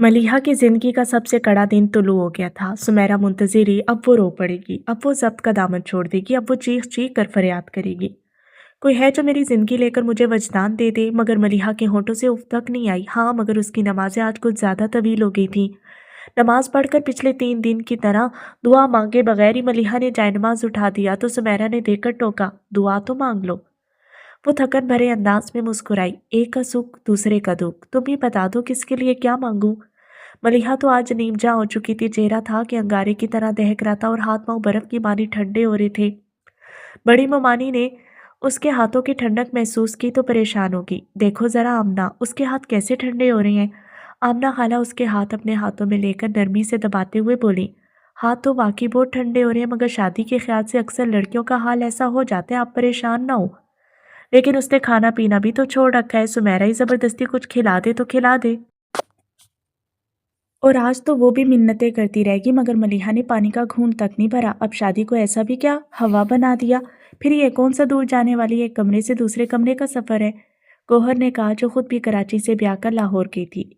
मलीहा की जिंदगी का सबसे कड़ा दिन तुलू हो गया था। सुमेरा मुंतजिर रही, अब वो रो पड़ेगी, अब वो जब्त का दामन छोड़ देगी, अब वो चीख चीख कर फरियाद करेगी। कोई है जो मेरी जिंदगी लेकर मुझे वजदान दे दे। मगर मलीहा के होठों से उफ तक नहीं आई। हाँ, मगर उसकी नमाजें आज कुछ ज्यादा तवील हो गई थी। नमाज पढ़कर पिछले 3 दिन की तरह दुआ मांगे बगैर ही मलीहा ने जायनमाज उठा दिया तो सुमेरा ने देखकर टोका, दुआ तो मांग लो। वो थकन भरे अंदाज में मुस्कुराई, एक का सुख दूसरे का दुख, तुम ही बता दो किसके लिए क्या मांगू। मलीहा तो आज नीमजा हो चुकी थी। चेहरा था कि अंगारे की तरह दहक रहा था और हाथ पांव बर्फ की मानी ठंडे हो रहे थे। बड़ी ममानी ने उसके हाथों की ठंडक महसूस की तो परेशान होगी। देखो जरा आमना, उसके हाथ कैसे ठंडे हो रहे हैं। आमना खाला उसके हाथ अपने हाथों में लेकर नरमी से दबाते हुए बोली, हाथ तो वाकई बहुत ठंडे हो रहे हैं, मगर शादी के ख्याल से अक्सर लड़कियों का हाल ऐसा हो जाता है, आप परेशान ना हो। लेकिन उसने खाना पीना भी तो छोड़ रखा है, सुमेरा ही जबरदस्ती कुछ खिला दे तो खिला दे। और आज तो वो भी मिन्नतें करती रहेगी, मगर मलीहा ने पानी का घूंट तक नहीं भरा। अब शादी को ऐसा भी क्या हवा बना दिया। फिर ये कौन सा दूर जाने वाली एक कमरे से दूसरे कमरे का सफ़र है। गौहर ने कहा, जो खुद भी कराची से ब्याह कर लाहौर गई थी।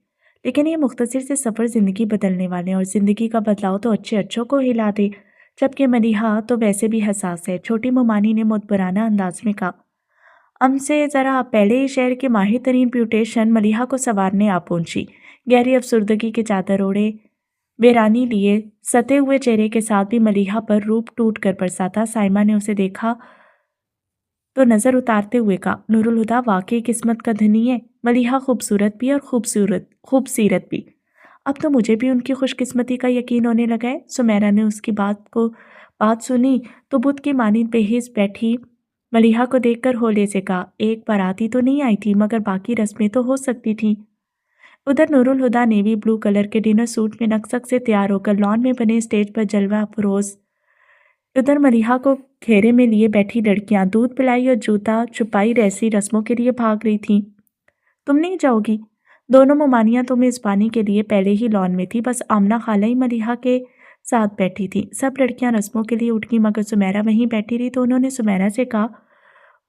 लेकिन ये मुख्तसर से सफ़र ज़िंदगी बदलने वाले हैं, और ज़िंदगी का बदलाव तो अच्छे अच्छों को हिला दे। जबकि मलीहा तो वैसे भी हसास है। छोटी मुमानी ने मुतबराना अंदाज में कहा, हमसे ज़रा पहले ही शहर के माहिर तरीन ब्यूटेशन मलीहा को संवारने आ पहुंची। गहरी अफसुर्दगी के चादर ओढ़े बेरानी लिए सते हुए चेहरे के साथ भी मलीहा पर रूप टूट कर बरसा था। साइमा ने उसे देखा तो नज़र उतारते हुए कहा, नूरुल हुदा वाकई किस्मत का धनी है। मलीहा खूबसूरत भी और खूबसीरत भी। अब तो मुझे भी उनकी खुशकिस्मती का यकीन होने लगा है। सुमेरा ने उसकी बात सुनी तो बुत की मानिंद बेहिस बैठी मलीहा को देखकर होले से कहा, एक बाराती तो नहीं आई थी, मगर बाकी रस्में तो हो सकती थीं। उधर नूरुल हुदा नेवी ब्लू कलर के डिनर सूट में नकसक से तैयार होकर लॉन में बने स्टेज पर जलवा अफरोज। उधर मलीहा को घेरे में लिए बैठी लड़कियां दूध पिलाई और जूता छुपाई रैसी रस्मों के लिए भाग रही थीं। तुम नहीं जाओगी? दोनों मुमानियां तो मेजबानी के लिए पहले ही लॉन में थी। बस आमना खाला ही मलीहा के साथ बैठी थी। सब लड़कियां रस्मों के लिए उठ गई, मगर सुमेरा वहीं बैठी रही। तो उन्होंने सुमेरा से कहा,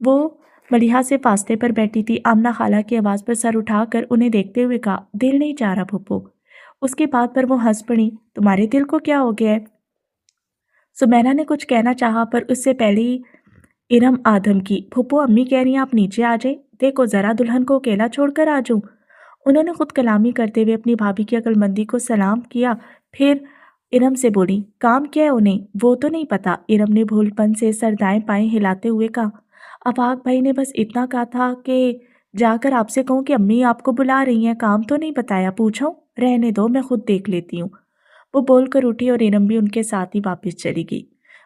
वो मलीहा से फासले पर बैठी थी। आमना खाला की आवाज़ पर सर उठाकर उन्हें देखते हुए कहा, दिल नहीं चाह रहा फुप्पो। उसकी बात पर वो हंस पड़ी, तुम्हारे दिल को क्या हो गया है? सुमेरा ने कुछ कहना चाहा, पर उससे पहले ही इरम आदम की, फुप्पो अम्मी कह रही हैं आप नीचे आ जाए। देखो जरा दुल्हन को अकेला छोड़कर आ जाऊं। उन्होंने खुद कलामी करते हुए अपनी भाभी की अक्लमंदी को सलाम किया। फिर इरम से बोली, काम क्या है उन्हें? वो तो नहीं पता। इरम ने भूलपन से सर दाएं बाएं हिलाते हुए कहा, अफाक भाई ने बस इतना कहा था कि जाकर आपसे कहूँ कि अम्मी आपको बुला रही हैं, काम तो नहीं बताया। पूछो, रहने दो, मैं खुद देख लेती हूँ। वो बोलकर उठी और इरम भी उनके साथ ही वापस चली गई।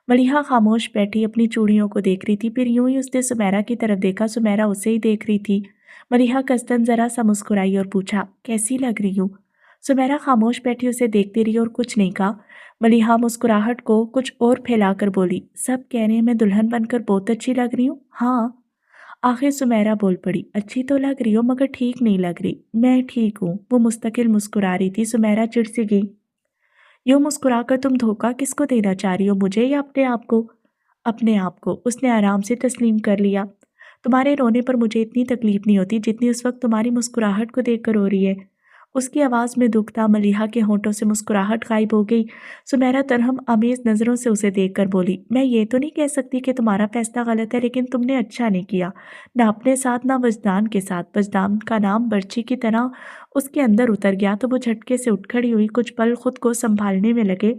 मलिहा खामोश बैठी अपनी चूड़ियों को देख रही थी। फिर यूं ही उसने सुमेरा की तरफ देखा। सुमेरा उसे ही देख रही थी। मलिहा कस्तन जरा सा मुस्कुराई और पूछा, कैसी लग रही हूँ? सुमेरा खामोश बैठी उसे देखती रही और कुछ नहीं कहा। मलिहा मुस्कुराहट को कुछ और फैलाकर बोली, सब कह रहे हैं मैं दुल्हन बनकर बहुत अच्छी लग रही हूँ। हाँ, आखिर सुमेरा बोल पड़ी, अच्छी तो लग रही हो, मगर ठीक नहीं लग रही। मैं ठीक हूँ। वो मुस्तकिल मुस्कुरा रही थी। सुमेरा चिढ़ सी गई, यूं मुस्कुराकर तुम धोखा किसको देना चाह रही हो, मुझे या अपने आप को? अपने आप को, उसने आराम से तस्लीम कर लिया। तुम्हारे रोने पर मुझे इतनी तकलीफ नहीं होती जितनी उस वक्त तुम्हारी मुस्कुराहट को देखकर हो रही है। उसकी आवाज़ में दुख था। मलिहा के होंठों से मुस्कुराहट गायब हो गई। सुमेरा तरहम आमेज नज़रों से उसे देखकर बोली, मैं ये तो नहीं कह सकती कि तुम्हारा फैसला गलत है, लेकिन तुमने अच्छा नहीं किया, ना अपने साथ ना वजदान के साथ। वजदान का नाम बर्छी की तरह उसके अंदर उतर गया तो वो झटके से उठ खड़ी हुई। कुछ पल खुद को संभालने में लगे।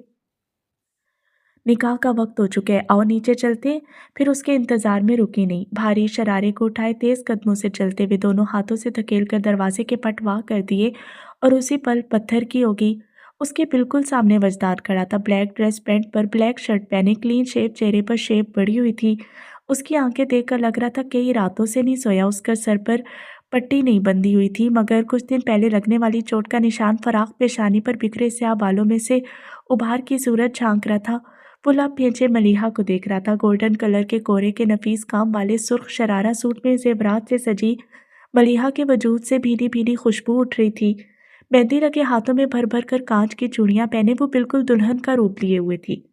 निकाह का वक्त हो चुका है, आओ नीचे चलते। फिर उसके इंतजार में रुकी नहीं। भारी शरारे को उठाए तेज कदमों से चलते हुए दोनों हाथों से धकेल कर दरवाजे के पट वाह कर दिए और उसी पल पत्थर की होगी। उसके बिल्कुल सामने वजदाद खड़ा था। ब्लैक ड्रेस पैंट पर ब्लैक शर्ट पहने, क्लीन शेप, चेहरे पर शेप बढ़ी हुई थी। उसकी आंखें देखकर लग रहा था कई रातों से नहीं सोया। उसका सर पर पट्टी नहीं बंधी हुई थी, मगर कुछ दिन पहले लगने वाली चोट का निशान फराख पेशानी पर बिखरे स्याह बालों में से उभार की सूरज झांक रहा था। वो लब भेजे मलिहा को देख रहा था। गोल्डन कलर के कोरे के नफीस काम वाले सुर्ख शरारा सूट में जेवरात से सजी मलिहा के वजूद से भीनी भीनी खुशबू उठ रही थी। मेहंदी लगे हाथों में भर भर कर कांच की चूड़ियां पहने वो बिल्कुल दुल्हन का रूप लिए हुए थी।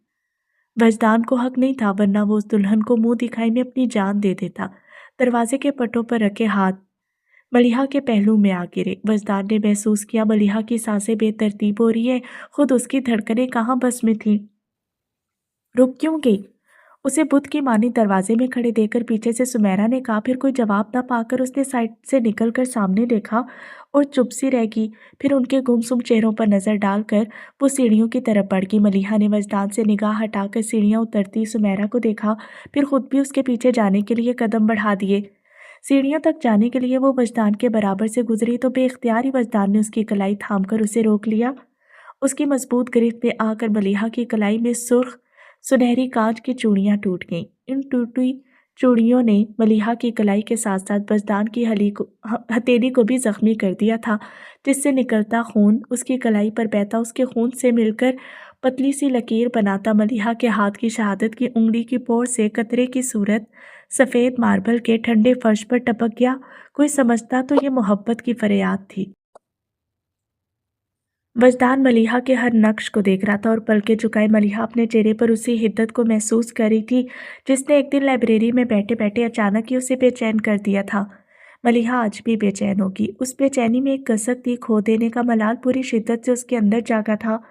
वजदान को हक नहीं था, वरना वो उस दुल्हन को मुंह दिखाई में अपनी जान दे देता। दरवाजे के पटों पर रखे हाथ मलिहा के पहलू में आ गिरे। वजदान ने महसूस किया मलिहा की सांसें बेतरतीब हो रही है, खुद उसकी धड़कनें कहाँ बस में थीं। रुक क्यों गई? उसे बुद्ध की मानी दरवाजे में खड़े देखकर पीछे से सुमेरा ने कहा। फिर कोई जवाब न पाकर उसने साइड से निकलकर सामने देखा और चुप सी रह गई। फिर उनके गुमसुम चेहरों पर नजर डालकर वो सीढ़ियों की तरफ बढ़ गई। मलिहा ने वजदान से निगाह हटाकर सीढ़ियां उतरती सुमेरा को देखा, फिर खुद भी उसके पीछे जाने के लिए कदम बढ़ा दिए। सीढ़ियों तक जाने के लिए वो वजदान के बराबर से गुजरी तो बेख्तियार ही वजदान ने उसकी कलाई थामकर उसे रोक लिया। उसकी मजबूत गिरफ्त में आकर मलिहा की कलाई में सुर्ख सुनहरी कांच की चूड़ियां टूट गईं। इन टूटी चूड़ियों ने मलिहा की कलाई के साथ साथ बजदान की हथेली को भी जख्मी कर दिया था, जिससे निकलता खून उसकी कलाई पर बहता उसके खून से मिलकर पतली सी लकीर बनाता मलिहा के हाथ की शहादत की उंगली की पोर से कतरे की सूरत सफ़ेद मार्बल के ठंडे फर्श पर टपक गया। कोई समझता तो ये मोहब्बत की फरियाद थी। वजदान मलिहा के हर नक्श को देख रहा था और पलके झुकाए मलिहा अपने चेहरे पर उसी हिद्दत को महसूस कर रही थी जिसने एक दिन लाइब्रेरी में बैठे बैठे अचानक ही उसे बेचैन कर दिया था। मलिहा आज भी बेचैन होगी। उस बेचैनी में एक कसक थी, खो देने का मलाल पूरी शिद्दत से उसके अंदर जागा था।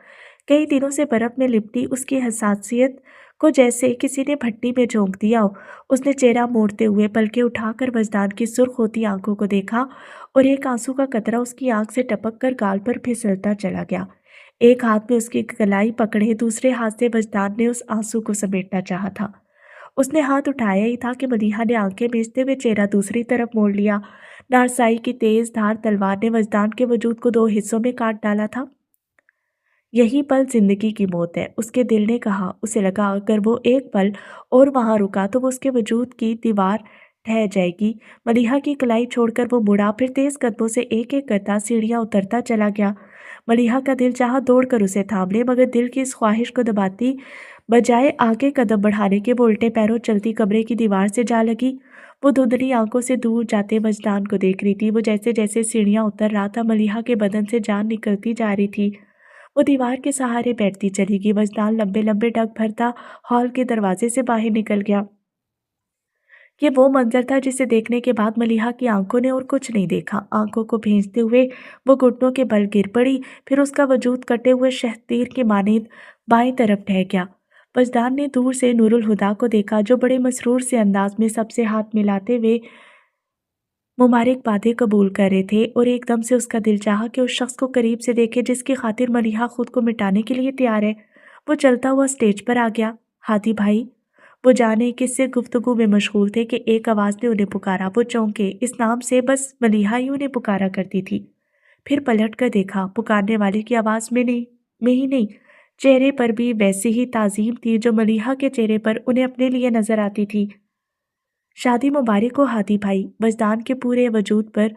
कई दिनों से बर्फ में लिपटी उसकी हसासियत को जैसे किसी ने भट्टी में झोंक दिया हो। उसने चेहरा मोड़ते हुए पलके उठाकर वजदान की सुर्ख होती आंखों को देखा और एक आंसू का कतरा उसकी आंख से टपक कर गाल पर फिसलता चला गया। एक हाथ में उसकी कलाई पकड़े दूसरे हाथ से वजदान ने उस आंसू को समेटना चाहा था। उसने हाथ उठाया ही था कि मलिहा ने आंखें मीचते हुए चेहरा दूसरी तरफ मोड़ लिया। नारसाई की तेज धार तलवार ने वजदान के वजूद को दो हिस्सों में काट डाला था। यही पल जिंदगी की मौत है, उसके दिल ने कहा। उसे लगा अगर वो एक पल और वहां रुका तो वो उसके वजूद की दीवार ढह जाएगी। मलिहा की कलाई छोड़कर वो मुड़ा, फिर तेज कदमों से एक एक करता सीढ़ियां उतरता चला गया। मलिहा का दिल चाहा दौड़कर उसे थाम ले, मगर दिल की इस ख्वाहिश को दबाती बजाय आगे कदम बढ़ाने के वो उल्टे पैरों चलती कमरे की दीवार से जा लगी। वो धुंधली आंखों से दूर जाते वजदान को देख रही थी। वो जैसे जैसे सीढ़ियां उतर रहा था मलिहा के बदन से जान निकलती जा रही थी। वो दीवार के सहारे बैठती चली गई। वजदान लंबे लंबे डग भरता हॉल के दरवाजे से बाहर निकल गया। ये वो मंजर था जिसे देखने के बाद मलिहा की आंखों ने और कुछ नहीं देखा। आंखों को भेंचते हुए वो घुटनों के बल गिर पड़ी, फिर उसका वजूद कटे हुए शहतीर के मानिंद बाईं तरफ ढह गया। वजदान ने दूर से नूरुल हुदा को देखा, जो बड़े मसरूर से अंदाज में सबसे हाथ मिलाते हुए मुबारकबादें कबूल कर रहे थे और एकदम से उसका दिल चाहा कि उस शख्स को करीब से देखे जिसकी खातिर मलिहा खुद को मिटाने के लिए तैयार है। वो चलता हुआ स्टेज पर आ गया। हादी भाई। वो जाने किससे गुफ्तगू में मशगूल थे कि एक आवाज़ ने उन्हें पुकारा। वो चौंके। इस नाम से बस मलिहा ही उन्हें पुकारा करती थी। फिर पलट कर देखा, पुकारने वाले की आवाज़ में ही नहीं, चेहरे पर भी वैसी ही ताजीम थी जो मलिहा के चेहरे पर उन्हें अपने लिए नजर आती थी। शादी मुबारक हो हादी भाई। वजदान के पूरे वजूद पर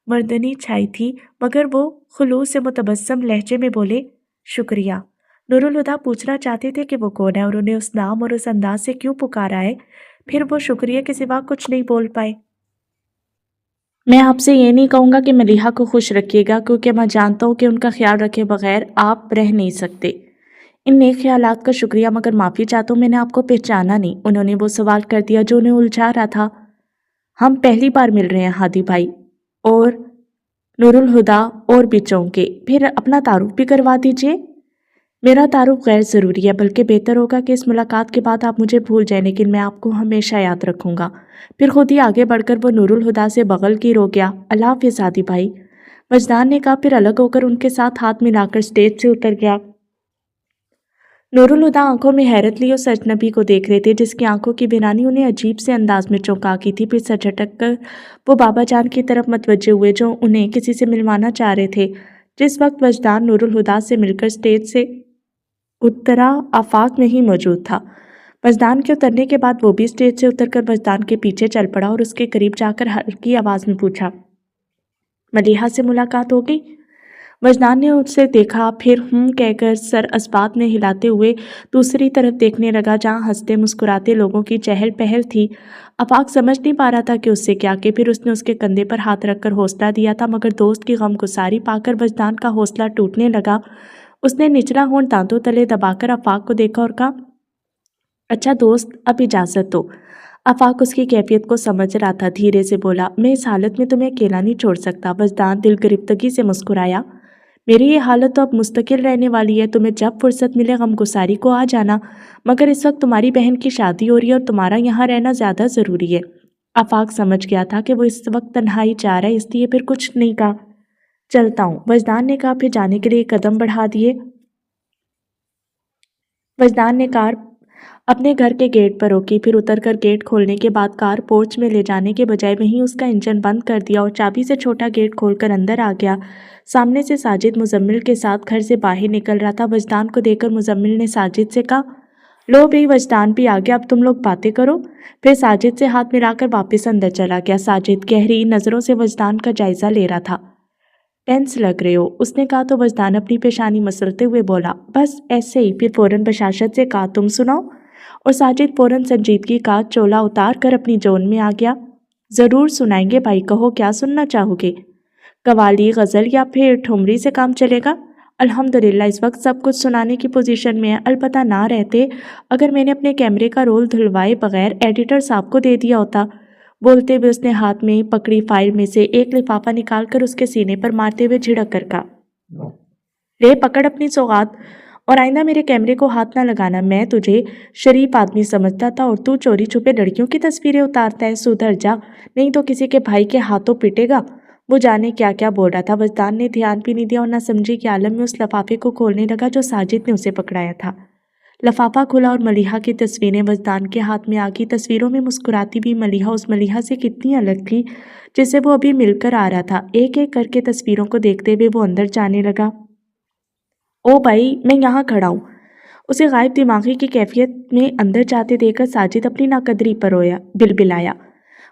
मर्दनी छाई थी, मगर वो खुलूस से मुतबस्सम लहजे में बोले, शुक्रिया। नूरुल हुदा पूछना चाहते थे कि वो कौन है और उन्हें उस नाम और उस अंदाज से क्यों पुकारा है, फिर वो शुक्रिया के सिवा कुछ नहीं बोल पाए। मैं आपसे ये नहीं कहूँगा कि मलिहा को खुश रखिएगा, क्योंकि मैं जानता हूँ कि उनका ख्याल रखे बगैर आप रह नहीं सकते। इन नेक ख्यालात का शुक्रिया, मगर माफ़ी चाहता हूँ मैंने आपको पहचाना नहीं। उन्होंने वो सवाल कर दिया जो उन्हें उलझा रहा था। हम पहली बार मिल रहे हैं हादी भाई। और नूरुल हुदा और भी चौंके। फिर अपना तारुफ भी करवा दीजिए। मेरा तारुफ गैर ज़रूरी है, बल्कि बेहतर होगा कि इस मुलाकात के बाद आप मुझे भूल जाएं, लेकिन मैं आपको हमेशा याद रखूंगा। फिर खुद ही आगे बढ़कर वो नूरुल हुदा से बगल की रो गया। अल्लाह हाफिज़ हादी भाई। वजदान ने कहा, फिर अलग होकर उनके साथ हाथ मिलाकर स्टेज से उतर गया। नूरुल हुदा आंखों में हैरत ली उस अजनबी को देख रहे थे जिसकी आंखों की बिनानी उन्हें अजीब से अंदाज में चौंका की थी। फिर सर झटक कर वो बाबा जान की तरफ मतवज्जे हुए जो उन्हें किसी से मिलवाना चाह रहे थे। जिस वक्त वजदान नूरुल हुदा से मिलकर स्टेज से उतरा, आफाक में ही मौजूद था। वजदान के उतरने के बाद वो भी स्टेज से उतरकर वजदान के पीछे चल पड़ा और उसके करीब जाकर हल्की आवाज में पूछा, मलिहा से मुलाकात हो गई? वजदान ने उससे देखा, फिर कहकर सर अस्बात में हिलाते हुए दूसरी तरफ देखने लगा जहाँ हंसते मुस्कुराते लोगों की चहल पहल थी। आफाक समझ नहीं पा रहा था कि उससे क्या कि फिर उसने उसके कंधे पर हाथ रखकर हौसला दिया था, मगर दोस्त की गमगुसारी पाकर वजदान का हौसला टूटने लगा। उसने निचला होंठ दांतों तले दबाकर आफाक को देखा और कहा, अच्छा दोस्त, अब इजाज़त दो। आफाक उसकी कैफियत को समझ रहा था। धीरे से बोला, मैं इस हालत में तुम्हें अकेला नहीं छोड़ सकता। वजदान दिल गिरफ्तगी से मुस्कुराया, मेरी ये हालत तो अब मुस्तकिल रहने वाली है। तुम्हें जब फुर्सत मिले गमगुसारी को आ जाना, मगर इस वक्त तुम्हारी बहन की शादी हो रही है और तुम्हारा यहाँ रहना ज़्यादा ज़रूरी है। आफाक समझ गया था कि वो इस वक्त तन्हाई चाह रहा है, इसलिए फिर कुछ नहीं कहा। चलता हूँ, वजदान ने कहा। फिर जाने के लिए कदम बढ़ा दिए। वजदान ने कार अपने घर के गेट पर रोकी, फिर उतरकर गेट खोलने के बाद कार पोर्च में ले जाने के बजाय वहीं उसका इंजन बंद कर दिया और चाबी से छोटा गेट खोलकर अंदर आ गया। सामने से साजिद मुजम्मिल के साथ घर से बाहर निकल रहा था। वजदान को देखकर मुजम्मिल ने साजिद से कहा, लो भाई, वजदान भी आ गया, अब तुम लोग बातें करो। फिर साजिद से हाथ मिलाकर वापस अंदर चला गया। साजिद गहरी नज़रों से वजदान का जायजा ले रहा था। टेंस लग रहे हो, उसने कहा तो वजदान अपनी पेशानी मसलते हुए बोला, बस ऐसे ही। फिर फौरन बशाशत से कहा, तुम सुनाओ। और साजिद फौरन संजीदगी का चोला उतार कर अपनी जोन में आ गया। ज़रूर सुनाएंगे भाई, कहो क्या सुनना चाहोगे? कवाली, गज़ल या फिर ठुमरी से काम चलेगा? अल्हम्दुलिल्लाह इस वक्त सब कुछ सुनाने की पोजीशन में है। अलबत्ता ना रहते अगर मैंने अपने कैमरे का रोल धुलवाए बगैर एडिटर साहब को दे दिया होता। बोलते हुए उसने हाथ में पकड़ी फाइल में से एक लिफाफा निकालकर उसके सीने पर मारते हुए झिड़क कर कहा, ले पकड़ अपनी सौगात, और आइंदा मेरे कैमरे को हाथ ना लगाना। मैं तुझे शरीफ आदमी समझता था और तू चोरी छुपे लड़कियों की तस्वीरें उतारता है। सुधर जा, नहीं तो किसी के भाई के हाथों पिटेगा। वो जाने क्या क्या बोल रहा था। वजदान ने ध्यान भी नहीं दिया और ना समझी के आलम में उस लफाफे को खोलने लगा जो साजिद ने उसे पकड़ाया था। लफाफा खुला और मलिहा की तस्वीरें वजदान के हाथ में आ गई। तस्वीरों में मुस्कुराती भी मलिहा उस मलिहा से कितनी अलग थी जिसे वो अभी मिलकर आ रहा था। एक एक करके तस्वीरों को देखते हुए वो अंदर जाने लगा। ओ भाई, मैं यहाँ खड़ा हूँ। उसे गायब दिमागी की कैफियत में अंदर जाते देखकर साजिद अपनी नाकदरी पर रोया, बिलबिलाया।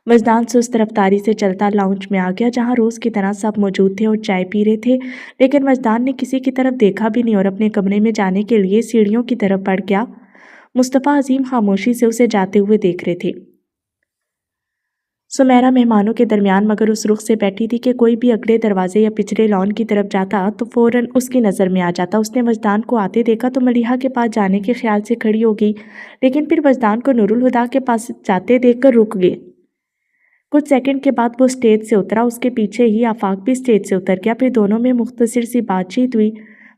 वजदान सुस्त रफ्तारी से चलता लाउंज में आ गया जहाँ रोज़ की तरह सब मौजूद थे और चाय पी रहे थे, लेकिन वजदान ने किसी की तरफ देखा भी नहीं और अपने कमरे में जाने के लिए सीढ़ियों की तरफ बढ़ गया। मुस्तफ़ा अजीम खामोशी से उसे जाते हुए देख रहे थे। सुमेरा मेहमानों के दरमियान मगर उस रुख से बैठी थी कि कोई भी अगले दरवाजे या पिछले लॉन की तरफ जाता तो फौरन उसकी नज़र में आ जाता। उसने वजदान को आते देखा तो मलिहा के पास जाने के ख्याल से खड़ी हो गई, लेकिन फिर वजदान को नूरुल हुदा के पास जाते देखकर रुक गए। कुछ सेकंड के बाद वो स्टेज से उतरा, उसके पीछे ही आफाक भी स्टेज से उतर गया। फिर दोनों में मुख्तसर सी बातचीत हुई।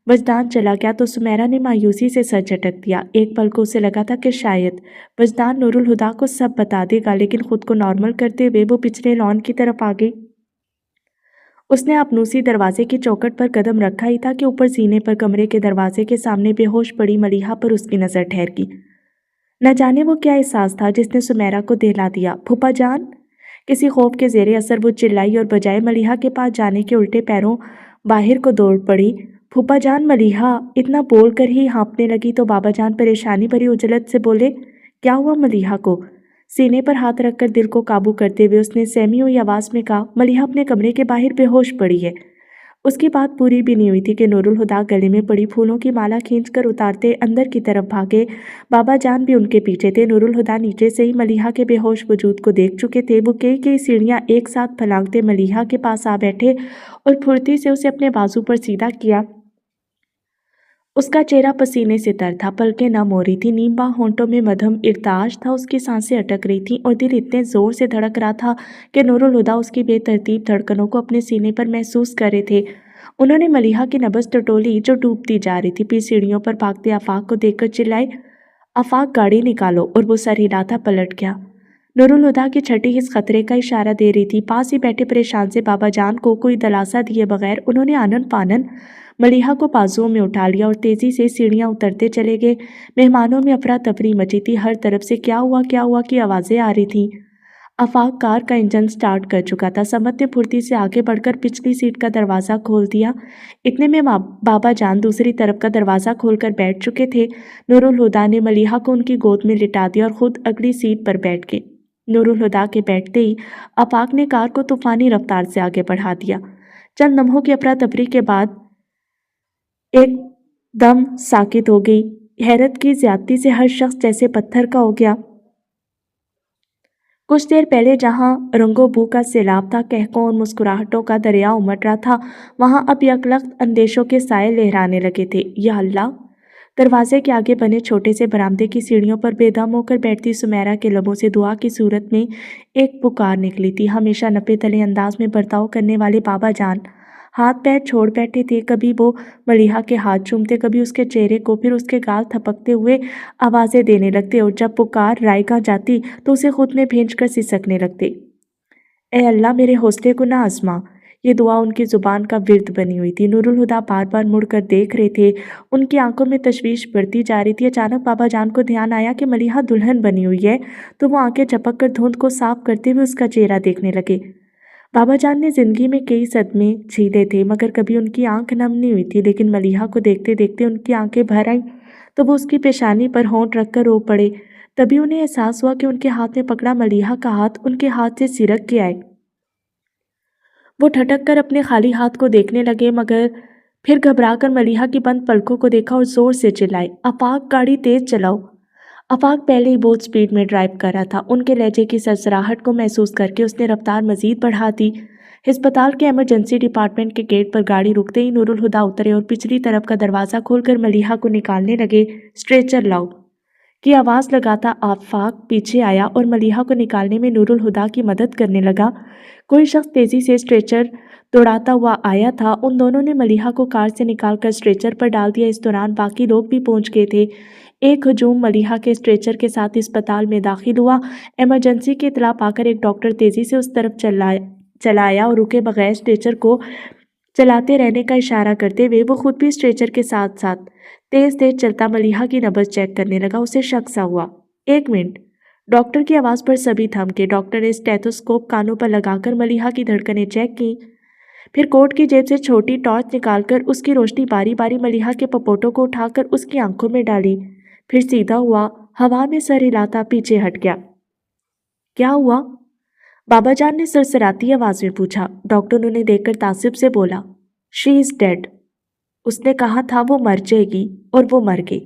वजदान चला गया तो सुमेरा ने मायूसी से सर झटक दिया। एक पल को उसे लगा था कि शायद वजदान नूरुल हुदा को सब बता देगा, लेकिन खुद को नॉर्मल करते हुए वो पिछले लॉन की तरफ आ गई। उसने आपनूसी दरवाजे की चौखट पर कदम रखा ही था कि ऊपर सीने पर कमरे के दरवाजे के सामने बेहोश पड़ी मलिहा पर उसकी नज़र ठहर गई। न जाने वो क्या एहसास था जिसने सुमेरा को दहला दिया। फूफा जान, किसी खौफ के जेरे असर वो चिल्लाई और बजाय मलिहा के पास जाने के उल्टे पैरों बाहर को दौड़ पड़ी। फूफा जान, मलिहा इतना बोलकर ही हाँफने लगी तो बाबा जान परेशानी भरी उजलत से बोले, क्या हुआ मलिहा को? सीने पर हाथ रखकर दिल को काबू करते हुए उसने सहमी हुई आवाज़ में कहा, मलिहा अपने कमरे के बाहर बेहोश पड़ी है। उसकी बात पूरी भी नहीं हुई थी कि नूरुल हुदा गले में पड़ी फूलों की माला खींचकर उतारते अंदर की तरफ भागे। बाबा जान भी उनके पीछे थे। नूरुल हुदा नीचे से ही मलिहा के बेहोश वजूद को देख चुके थे। वो कई कई सीढ़ियाँ एक साथ फलांगते मलिहा के पास आ बैठे और फुर्ती से उसे अपने बाजू पर सीधा किया। उसका चेहरा पसीने से तर था, पलकें नम हो रही थी, नींबा होंठों में मध्यम इर्ताज था। उसकी सांसें अटक रही थीं और दिल इतने ज़ोर से धड़क रहा था कि नूरुल हुदा उसकी बेतरतीब धड़कनों को अपने सीने पर महसूस कर रहे थे। उन्होंने मलिहा की नब्ज़ टटोली जो डूबती जा रही थी। फिर सीढ़ियों पर भागते आफाक को देखकर चिल्लाए, आफाक गाड़ी निकालो, और वो सर हिलाता पलट गया। नूरुल हुदा की छठी इस खतरे का इशारा दे रही थी। पास ही बैठे परेशान से बाबा जान को कोई दलासा दिए बगैर उन्होंने आनन फानन मलिहा को बाजुओं में उठा लिया और तेजी से सीढ़ियां उतरते चले गए। मेहमानों में अफरा तफरी मची थी। हर तरफ से क्या हुआ की आवाज़ें आ रही थीं। आफाक कार का इंजन स्टार्ट कर चुका था। समत ने फुर्ती से आगे बढ़कर पिछली सीट का दरवाज़ा खोल दिया। इतने में बाबा जान दूसरी तरफ का दरवाज़ा खोलकर बैठ चुके थे। नूरुल हुदा ने मलिहा को उनकी गोद में लिटा दिया और खुद अगली सीट पर बैठ गए। नूरुल हुदा के बैठते ही आफाक ने कार को तूफानी रफ्तार से आगे बढ़ा दिया। चंद लम्हों की अफरा तफरी के बाद एक दम साकित हो गई। हैरत की ज्यादती से हर शख्स जैसे पत्थर का हो गया। कुछ देर पहले जहां रंगो बू का सैलाब था, कहकों और मुस्कुराहटों का दरिया उमड़ रहा था, वहां अब यकलख्त अंदेशों के साए लहराने लगे थे। या अल्लाह, दरवाजे के आगे बने छोटे से बरामदे की सीढ़ियों पर बेदम होकर बैठती सुमेरा के लबों से दुआ की सूरत में एक पुकार निकली थी। हमेशा नपे तले अंदाज में बर्ताव करने वाले बाबा जान हाथ पैर छोड़ बैठे थे। कभी वो मलिहा के हाथ चूमते, कभी उसके चेहरे को, फिर उसके गाल थपकते हुए आवाज़ें देने लगते, और जब पुकार रायगा जाती तो उसे खुद में भेज कर सिसकने लगते। ए अल्लाह, मेरे हौसले को ना आजमा। ये दुआ उनकी ज़ुबान का विर्द बनी हुई थी। नूरुल हुदा बार बार मुड़कर देख रहे थे। उनकी आंखों में तशवीश बढ़ती जा रही थी। अचानक बाबा जान को ध्यान आया कि मलिहा दुल्हन बनी हुई है, तो वो आंखें झपक कर धुंध को साफ करते हुए उसका चेहरा देखने लगे। बाबा जान ने जिंदगी में कई सदमे झेले थे, मगर कभी उनकी आंख नम नहीं हुई थी। लेकिन मलिहा को देखते देखते उनकी आंखें भर आईं, तो वो उसकी पेशानी पर होंठ रखकर रो पड़े। तभी उन्हें एहसास हुआ कि उनके हाथ में पकड़ा मलिहा का हाथ उनके हाथ से सिरक गया है। वो ठटक कर अपने खाली हाथ को देखने लगे, मगर फिर घबराकर मलिहा की बंद पलकों को देखा और जोर से चिल्लाए, आफाक, गाड़ी तेज चलाओ। आफाक पहले ही बहुत स्पीड में ड्राइव कर रहा था। उनके लहजे की सरसराहट को महसूस करके उसने रफ्तार मजीद बढ़ा दी। अस्पताल के इमरजेंसी डिपार्टमेंट के गेट पर गाड़ी रुकते ही नूरुल हुदा उतरे और पिछली तरफ का दरवाज़ा खोलकर मलिहा को निकालने लगे। स्ट्रेचर लाओ की आवाज़ लगाता आफाक पीछे आया और मलिहा को निकालने में नूरुल हुदा की मदद करने लगा। कोई शख्स तेज़ी से स्ट्रेचर दौड़ाता हुआ आया था। उन दोनों ने मलिहा को कार से निकालकर स्ट्रेचर पर डाल दिया। इस दौरान बाकी लोग भी पहुंच गए थे। एक हजूम मलिहा के स्ट्रेचर के साथ अस्पताल में दाखिल हुआ। इमरजेंसी की इतला पाकर एक डॉक्टर तेज़ी से उस तरफ चलाया और रुके बगैर स्ट्रेचर को चलाते रहने का इशारा करते हुए वो खुद भी स्ट्रेचर के साथ साथ तेज तेज चलता मलिहा की नब्ज चेक करने लगा। उसे शक सा हुआ। एक मिनट, डॉक्टर की आवाज़ पर सभी थम के। डॉक्टर ने स्टेथोस्कोप कानों पर लगाकर मलिहा की धड़कनें चेक की, फिर कोट की जेब से छोटी टॉर्च निकालकर उसकी रोशनी बारी बारी मलिहा के पपोटों को उठाकर उसकी आंखों में डाली। फिर सीधा हुआ, हवा में सर हिलाता पीछे हट गया। क्या हुआ? बाबा जान ने सरसराती आवाज में पूछा। डॉक्टर उन्हें देखकर तासिब से बोला, शी इज डेड। उसने कहा था वो मर जाएगी, और वो मर गई।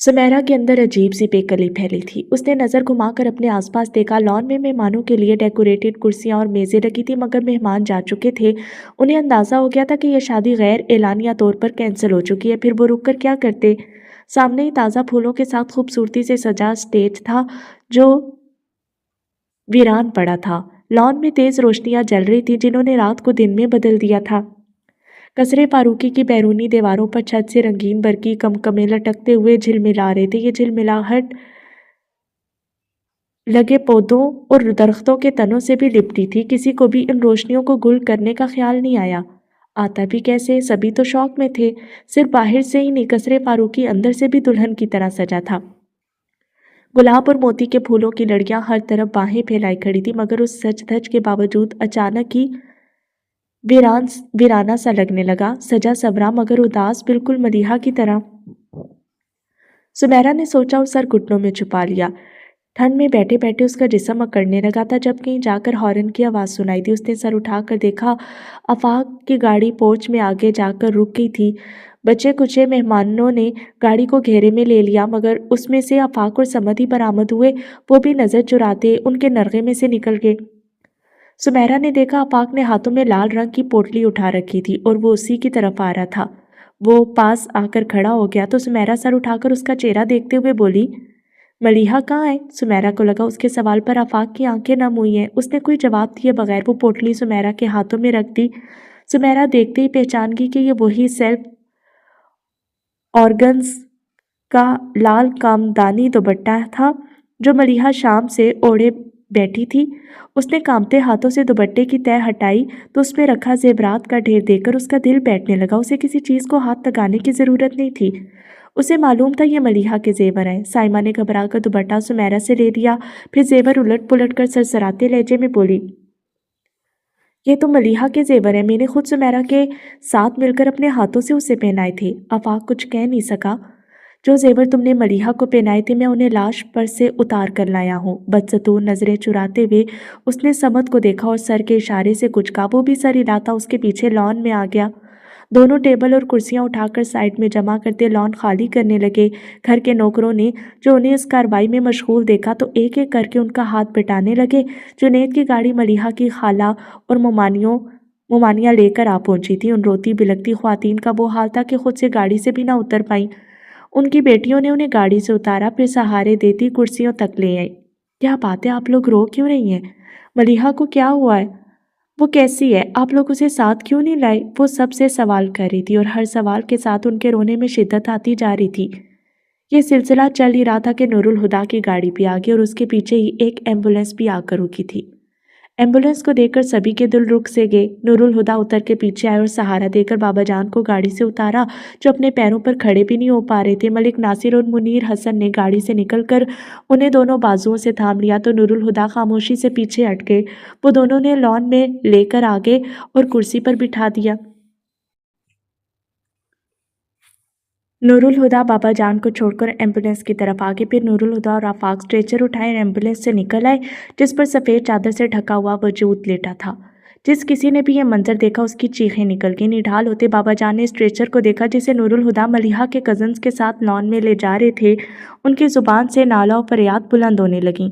सुमेरा के अंदर अजीब सी बेकली फैली थी। उसने नज़र घुमाकर अपने आसपास देखा। लॉन में मेहमानों के लिए डेकोरेटेड कुर्सियां और मेज़ें लगी थी, मगर मेहमान जा चुके थे। उन्हें अंदाज़ा हो गया था कि यह शादी गैर एलानिया तौर पर कैंसिल हो चुकी है। फिर वो रुक कर क्या करते? सामने ही ताज़ा फूलों के साथ खूबसूरती से सजा स्टेज था जो वीरान पड़ा था। लॉन में तेज़ रोशनियां जल रही थी जिन्होंने रात को दिन में बदल दिया था। कसरे फारूकी की बैरूनी दीवारों पर छत से रंगीन बरकी कमकमे लटकते हुए झिलमिला रहे थे। ये झिलमिलाहट लगे पौधों और दरख्तों के तनों से भी लिपटी थी। किसी को भी इन रोशनियों को गुल करने का ख्याल नहीं आया। आता भी कैसे? सभी तो शौक में थे। सिर्फ बाहर से ही नहीं, कसरे फारूकी अंदर से भी दुल्हन की तरह सजा था। गुलाब और मोती के फूलों की लड़कियां हर तरफ बाहें फैलाई खड़ी थी, मगर उस सच धज के बावजूद अचानक ही वीराना सा लगने लगा। सजा सवरा मगर उदास, बिल्कुल मलिहा की तरह। सुमेरा ने सोचा और सर घुटनों में छुपा लिया। ठंड में बैठे बैठे उसका जिस्म अकड़ने लगा था जब कहीं जाकर हॉर्न की आवाज़ सुनाई दी। उसने सर उठाकर देखा, आफाक की गाड़ी पोर्च में आगे जाकर रुक गई थी। बचे कुचे मेहमानों ने गाड़ी को घेरे में ले लिया, मगर उसमें से आफाक और समद ही बरामद हुए। वो भी नज़र चुराते उनके नरगे में से निकल गए। सुमेरा ने देखा आफाक ने हाथों में लाल रंग की पोटली उठा रखी थी और वो उसी की तरफ आ रहा था। वो पास आकर खड़ा हो गया तो सुमेरा सर उठाकर उसका चेहरा देखते हुए बोली, मलिहा कहाँ है? सुमेरा को लगा उसके सवाल पर आफाक की आंखें नम हुई हैं। उसने कोई जवाब दिए बगैर वो पोटली सुमेरा के हाथों में रख दी। सुमेरा देखते ही पहचान गई कि ये वही सेल्फ ऑर्गन्स का लाल कामदानी दुपट्टा था जो मलिहा शाम से ओढ़े बैठी थी। उसने कांपते हाथों से दुपट्टे की तह हटाई तो उसमें रखा जेवरात का ढेर देखकर उसका दिल बैठने लगा। उसे किसी चीज़ को हाथ लगाने की ज़रूरत नहीं थी। उसे मालूम था ये मलिहा के जेवर हैं। साइमा ने घबरा कर दुपट्टा सुमेरा से ले लिया, फिर जेवर उलट पुलट कर सरसराते लहजे में बोली, ये तो मलिहा के जेवर हैं। मैंने खुद सुमेरा के साथ मिलकर अपने हाथों से उसे पहनाए थे। आफाक कुछ कह नहीं सका। जो जेवर तुमने मलिहा को पहनाए थे मैं उन्हें लाश पर से उतार कर लाया हूँ। बदसतूर नजरें चुराते हुए उसने समद को देखा और सर के इशारे से कुछ कहा। वो भी सर हिलाता उसके पीछे लॉन में आ गया। दोनों टेबल और कुर्सियां उठाकर साइड में जमा करते लॉन खाली करने लगे। घर के नौकरों ने जो उन्हें इस कार्रवाई में मशगूल देखा तो एक एक करके उनका हाथ पिटाने लगे। जुनैद की गाड़ी मलिहा की खाला और मुमानियों मोमानिया लेकर आ पहुंची थी। उन रोती बिलखती ख्वातीन का वो हाल था कि खुद से गाड़ी से भी ना उतर पाई। उनकी बेटियों ने उन्हें गाड़ी से उतारा, फिर सहारे देती कुर्सियों तक ले आई। क्या बात है, आप लोग रो क्यों रही हैं? मलिहा को क्या हुआ है? वो कैसी है? आप लोग उसे साथ क्यों नहीं लाए? वो सबसे सवाल कर रही थी और हर सवाल के साथ उनके रोने में शिद्दत आती जा रही थी। ये सिलसिला चल ही रहा था कि नूरुल हुदा की गाड़ी भी आ गई और उसके पीछे ही एक एम्बुलेंस भी आकर रुकी थी। एम्बुलेंस को देखकर सभी के दिल रुक से गए। नूरुल हुदा उतर के पीछे आए और सहारा देकर बाबा जान को गाड़ी से उतारा, जो अपने पैरों पर खड़े भी नहीं हो पा रहे थे। मलिक नासिर और मुनीर हसन ने गाड़ी से निकलकर उन्हें दोनों बाजुओं से थाम लिया तो नूरुल हुदा खामोशी से पीछे हट गए। वो दोनों ने लॉन में लेकर आ गए और कुर्सी पर बिठा दिया। नूरुल हुदा बाबा जान को छोड़कर एम्बुलेंस की तरफ आगे, फिर नूरुल हुदा और आफाक स्ट्रेचर उठाए एम्बुलेंस से निकल आए, जिस पर सफ़ेद चादर से ढका हुआ वजूद लेटा था। जिस किसी ने भी यह मंजर देखा उसकी चीखें निकल गई। निढाल होते बाबा जान ने स्ट्रेचर को देखा जिसे नूरुल हुदा मलिहा के कजन्स के साथ लॉन में ले जा रहे थे। उनकी जुबान से नाला और फरियाद बुलंद होने लगी।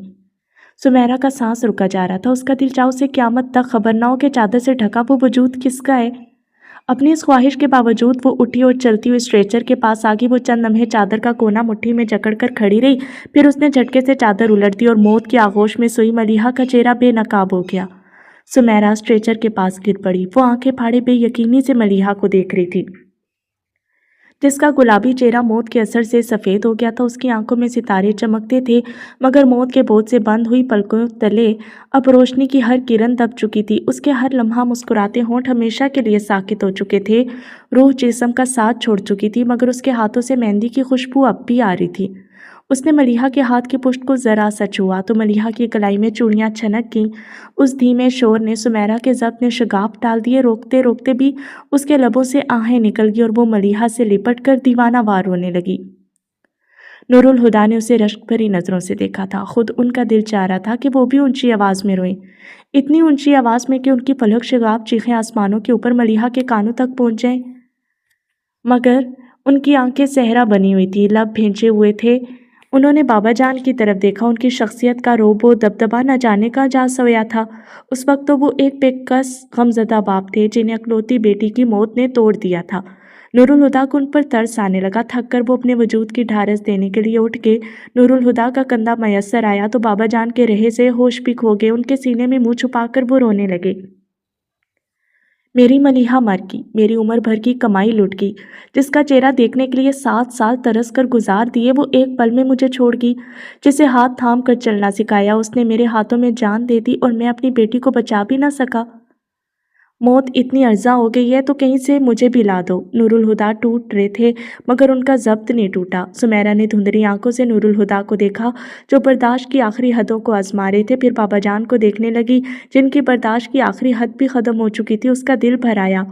सुमेरा का सांस रुका जा रहा था। उसका दिल चाह उसे क़यामत तक खबर ना हो कि चादर से ढका वो वजूद किसका है। अपनी इस ख्वाहिश के बावजूद वो उठी और चलती हुई स्ट्रेचर के पास आ गई। वो चंद लम्हे चादर का कोना मुट्ठी में जकड़कर खड़ी रही, फिर उसने झटके से चादर उलट दी और मौत की आगोश में सोई मलिहा का चेहरा बेनकाब हो गया। सुमेरा स्ट्रेचर के पास गिर पड़ी। वो आंखें फाड़े बेयकीनी से मलिहा को देख रही थी, जिसका गुलाबी चेहरा मौत के असर से सफ़ेद हो गया था। उसकी आंखों में सितारे चमकते थे, मगर मौत के बोझ से बंद हुई पलकों तले अब रोशनी की हर किरण दब चुकी थी। उसके हर लम्हा मुस्कुराते होंठ हमेशा के लिए साकित हो चुके थे। रूह जिस्म का साथ छोड़ चुकी थी, मगर उसके हाथों से मेहंदी की खुशबू अब भी आ रही थी। उसने मलिहा के हाथ की पुष्ट को ज़रा सा छुआ तो मलिहा की कलाई में चूड़ियाँ छनक गईं। उस धीमे शोर ने सुमेरा के ज़ब्त में शगाफ डाल दिए। रोकते रोकते भी उसके लबों से आहें निकल गई और वो मलिहा से लिपट कर दीवाना वार रोने लगी। नूरुल हुदा ने उसे रश्क भरी नज़रों से देखा था। खुद उनका दिल चाह रहा था कि वो भी ऊंची आवाज़ में रोएं, इतनी ऊंची आवाज़ में कि उनकी पलक शगाफ चीखें आसमानों के ऊपर मलिहा के कानों तक पहुँच जाएं। मगर उनकी आंखें सहरा बनी हुई थी, लब भींचे हुए थे। उन्होंने बाबा जान की तरफ देखा। उनकी शख्सियत का रोब व दबदबा न जाने का जा सोया था। उस वक्त तो वो एक बेकस गमज़दा बाप थे जिन्हें अकलौती बेटी की मौत ने तोड़ दिया था। नूरुल हुदा को उन पर तरस आने लगा। थक कर वो अपने वजूद की ढारस देने के लिए उठ के नूरुल हुदा का कंधा मयस्सर आया तो बाबा जान के रहे से होश भी खो गए। उनके सीने में मुँह छुपाकर वो रोने लगे। मेरी मलिहा मर गई, मेरी उम्र भर की कमाई लुट गई, जिसका चेहरा देखने के लिए 7 साल तरस कर गुजार दिए वो एक पल में मुझे छोड़ गई। जिसे हाथ थाम कर चलना सिखाया उसने मेरे हाथों में जान दे दी और मैं अपनी बेटी को बचा भी ना सका। मौत इतनी अर्जा हो गई है तो कहीं से मुझे भी ला दो। नूरुल हुदा टूट रहे थे, मगर उनका जब्त नहीं टूटा। सुमेरा ने धुंधली आंखों से नूरुल हुदा को देखा, जो बर्दाश्त की आखिरी हदों को आजमा रहे थे। फिर बाबा जान को देखने लगी, जिनकी बर्दाश्त की आखिरी हद भी ख़त्म हो चुकी थी। उसका दिल भर आया।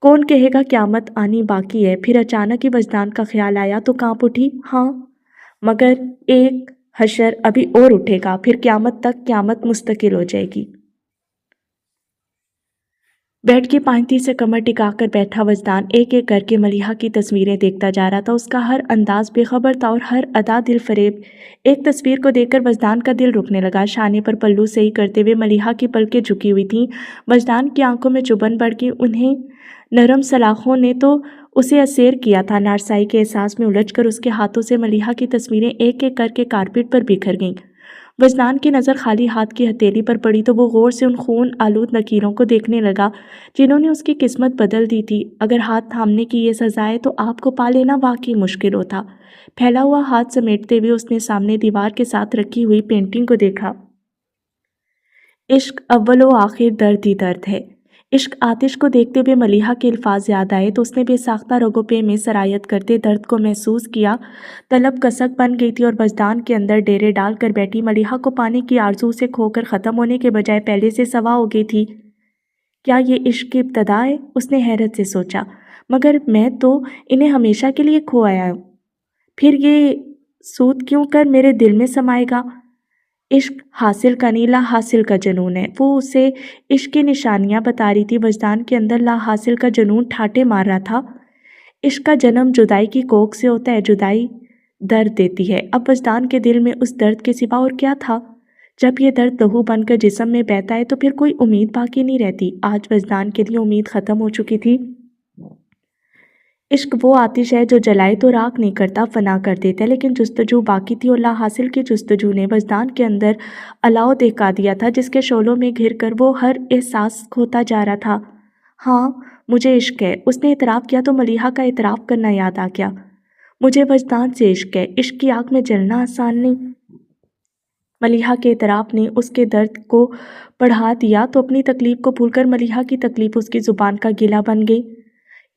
कौन कहेगा क़यामत आनी बाकी है। फिर अचानक ही वजदान का ख्याल आया तो कांप उठी। हाँ, मगर एक हशर अभी और उठेगा, फिर क़यामत तक क़यामत मुस्तकिल हो जाएगी। बेड की पांति से कमर टिकाकर बैठा वजदान एक एक करके मलिहा की तस्वीरें देखता जा रहा था। उसका हर अंदाज बेखबर था और हर अदा दिल फरेब। एक तस्वीर को देखकर वजदान का दिल रुकने लगा। शाने पर पल्लू सही करते हुए मलिहा की पलकें झुकी हुई थीं। वजदान की आंखों में चुभन बढ़ गई। उन्हें नरम सलाखों ने तो उसे असेर किया था। नारसाई के एहसास में उलझकर उसके हाथों से मलिहा की तस्वीरें एक एक करके कारपेट पर बिखर गईं। वजदान की नज़र खाली हाथ की हथेली पर पड़ी तो वो गौर से उन खून आलूद लकीरों को देखने लगा, जिन्होंने उसकी किस्मत बदल दी थी। अगर हाथ थामने की ये सज़ा है तो आपको पा लेना वाकई मुश्किल होता। फैला हुआ हाथ समेटते हुए उसने सामने दीवार के साथ रखी हुई पेंटिंग को देखा। इश्क अव्वलो आखिर दर्द ही दर्द है। इश्क आतिश को देखते हुए मलिहा के अल्फाज याद आए तो उसने बेसाख्ता रगों पे में सरायत करते दर्द को महसूस किया। तलब कसक बन गई थी और वजदान के अंदर डेरे डाल कर बैठी मलिहा को पाने की आरजू से खोकर ख़त्म होने के बजाय पहले से सवा हो गई थी। क्या ये इश्क की इब्तदा है? उसने हैरत से सोचा। मगर मैं तो इन्हें हमेशा के लिए खो आया हूँ, फिर ये सूद क्यों कर मेरे दिल में समाएगा? इश्क हासिल का नहीं, ला हासिल का जुनून है। वो उसे इश्क की निशानियां बता रही थी। वजदान के अंदर ला हासिल का जुनून ठाटे मार रहा था। इश्क का जन्म जुदाई की कोख से होता है। जुदाई दर्द देती है। अब वजदान के दिल में उस दर्द के सिवा और क्या था? جب یہ درد لہو بن کر جسم میں بہتا ہے تو پھر کوئی امید باقی نہیں رہتی۔ آج وجدان کے لیے امید ختم ہو چکی تھی۔ عشق وہ آتش ہے جو جلائے تو راکھ نہیں کرتا، فنا کر دیتا ہے، لیکن جستجو باقی تھی اور لا حاصل کی جستجو نے وجدان کے اندر الاؤ دہکا دیا تھا، جس کے شعلوں میں گھر کر وہ ہر احساس کھوتا جا رہا تھا۔ ہاں مجھے عشق ہے، اس نے اعتراف کیا تو ملیحہ کا اعتراف کرنا یاد آ گیا۔ مجھے وجدان سے عشق ہے، عشق کی آگ میں جلنا آسان نہیں۔ ملیحہ کے اعتراف نے اس کے درد کو بڑھا دیا تو اپنی تکلیف کو بھول کر ملیحہ کی تکلیف اس کی زبان کا گلہ بن گئی۔